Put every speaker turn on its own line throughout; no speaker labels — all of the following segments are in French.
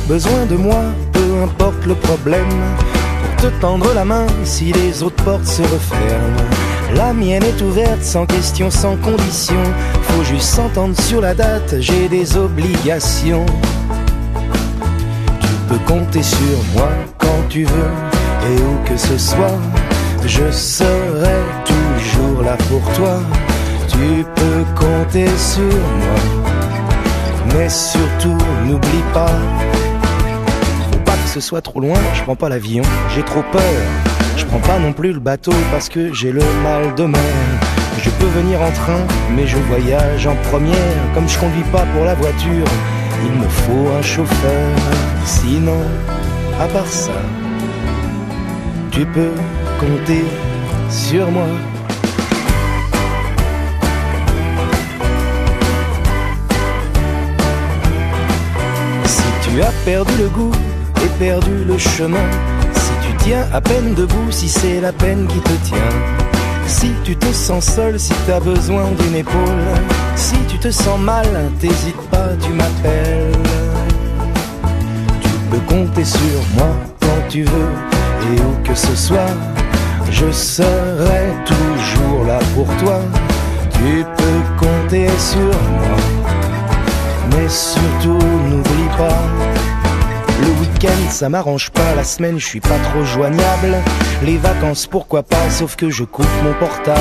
besoin de moi, peu importe le problème, pour te tendre la main si les autres portes se referment. La mienne est ouverte sans question, sans condition, faut juste s'entendre sur la date, j'ai des obligations. Tu peux compter sur moi quand tu veux, et où que ce soit, je serai toujours là pour toi. Tu peux compter sur moi, mais surtout n'oublie pas, faut pas que ce soit trop loin, je prends pas l'avion, j'ai trop peur. Je prends pas non plus le bateau parce que j'ai le mal de mer. Je peux venir en train, mais je voyage en première. Comme je conduis pas pour la voiture, il me faut un chauffeur. Sinon, à part ça, tu peux compter sur moi. Si tu as perdu le goût et perdu le chemin, si tu tiens à peine debout, si c'est la peine qui te tient, si tu te sens seul, si t'as besoin d'une épaule, si tu te sens mal, t'hésites pas, tu m'appelles. Tu peux compter sur moi quand tu veux, et où que ce soit, je serai toujours là pour toi. Tu peux compter sur moi, mais surtout n'oublie pas, le week-end ça m'arrange pas, la semaine je suis pas trop joignable. Les vacances pourquoi pas, sauf que je coupe mon portable.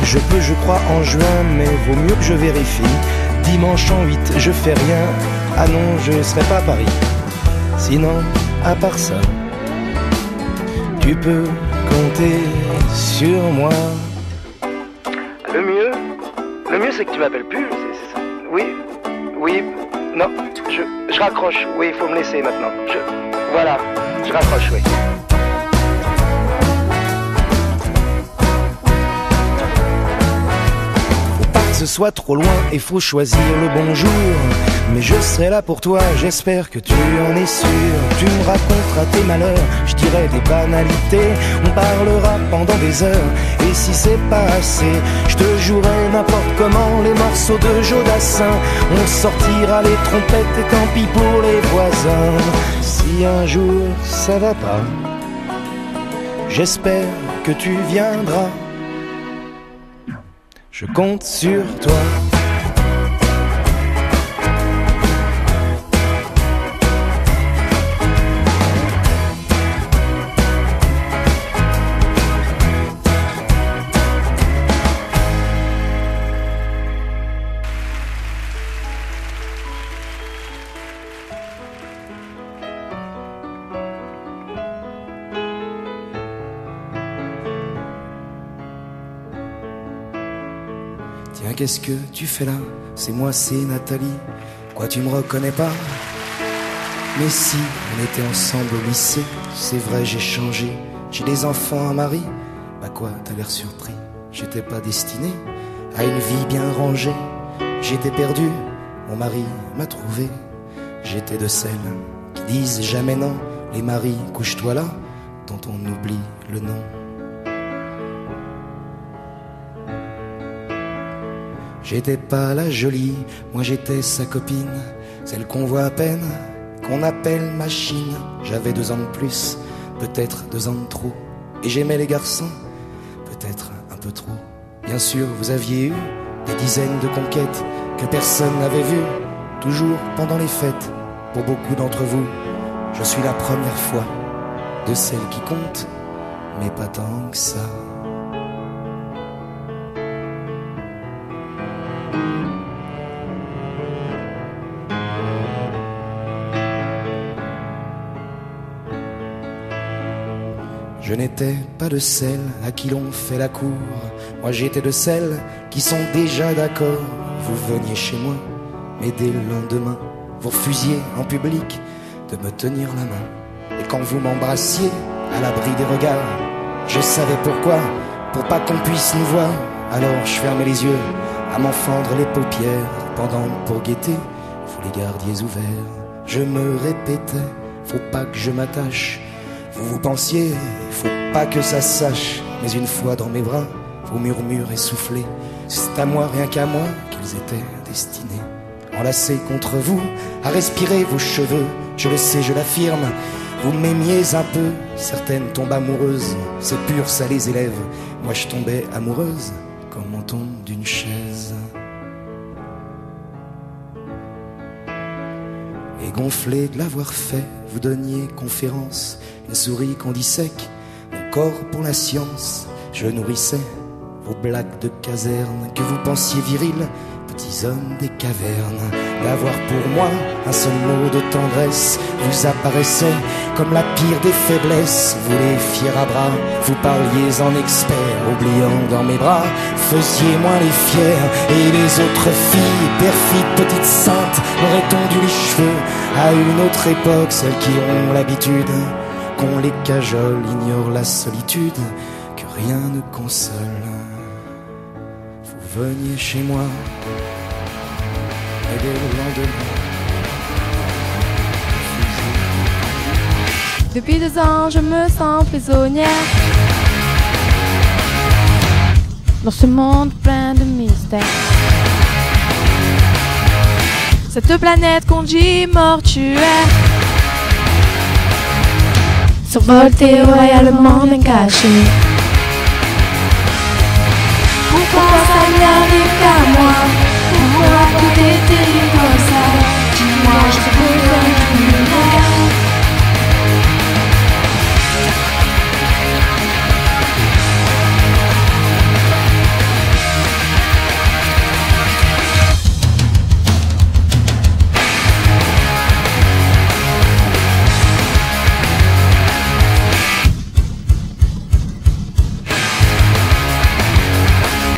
Je peux, je crois en juin, mais vaut mieux que je vérifie. Dimanche en 8, je fais rien. Ah non, je serai pas à Paris. Sinon, à part ça, tu peux compter sur moi. Le mieux c'est que tu m'appelles plus, c'est ça. Oui, non, je raccroche, oui, il faut me laisser maintenant. Voilà, je raccroche, oui. Faut pas que ce soit trop loin et faut choisir le bon jour. Mais je serai là pour toi, j'espère que tu en es sûr. Tu me raconteras tes malheurs, je dirai des banalités. On parlera pendant des heures, et si c'est pas assez, je te jouerai n'importe comment les morceaux de Jodassin. On sortira les trompettes et tant pis pour les voisins. Si un jour ça va pas, j'espère que tu viendras. Je compte sur toi. Tiens, qu'est-ce que tu fais là? C'est moi, c'est Nathalie. Quoi, tu me reconnais pas? Mais si, on était ensemble au lycée. C'est vrai, j'ai changé. J'ai des enfants, un mari. Bah quoi, t'as l'air surpris. J'étais pas destiné à une vie bien rangée. J'étais perdu, mon mari m'a trouvé. J'étais de celles qui disent jamais non. Les maris, couche-toi là, dont on oublie le nom. J'étais pas la jolie, moi j'étais sa copine, celle qu'on voit à peine, qu'on appelle machine. J'avais 2 ans de plus, peut-être 2 ans de trop, et j'aimais les garçons, peut-être un peu trop. Bien sûr, vous aviez eu des dizaines de conquêtes que personne n'avait vues, toujours pendant les fêtes. Pour beaucoup d'entre vous, je suis la première fois de celle qui compte, mais pas tant que ça. Je n'étais pas de celles à qui l'on fait la cour. Moi j'étais de celles qui sont déjà d'accord. Vous veniez chez moi, mais dès le lendemain, vous refusiez en public de me tenir la main. Et quand vous m'embrassiez à l'abri des regards, je savais pourquoi, pour pas qu'on puisse nous voir. Alors je fermais les yeux à m'en fendre les paupières, pendant que pour guetter, vous les gardiez ouverts. Je me répétais, faut pas que je m'attache. Vous pensiez, faut pas que ça se sache. Mais une fois dans mes bras, vos murmures essoufflés, c'est à moi, rien qu'à moi, qu'ils étaient destinés. Enlacés contre vous, à respirer vos cheveux, je le sais, je l'affirme. Vous m'aimiez un peu, certaines tombent amoureuses. C'est pur, ça les élève. Moi je tombais amoureuse, comme on tombe d'une chaise. Et gonflé de l'avoir fait, vous donniez conférence. Une souris qu'on dissèque, mon corps pour la science. Je nourrissais vos blagues de caserne, que vous pensiez virils, petits hommes des cavernes. D'avoir pour moi un seul mot de tendresse vous apparaissait comme la pire des faiblesses. Vous les fiers à bras, vous parliez en expert, oubliant dans mes bras, faisiez moins les fiers. Et les autres filles, perfides petites saintes, auraient tondu les cheveux à une autre époque. Celles qui ont l'habitude qu'on les cajole, ignorent la solitude, que rien ne console. Vous veniez chez moi, et dès le lendemain,
depuis 2 ans, je me sens prisonnière dans ce monde plein de mystères. Cette planète qu'on dit mortuaire, survoltée royalement bien cachée. Pourquoi ça n'arrive qu'à moi?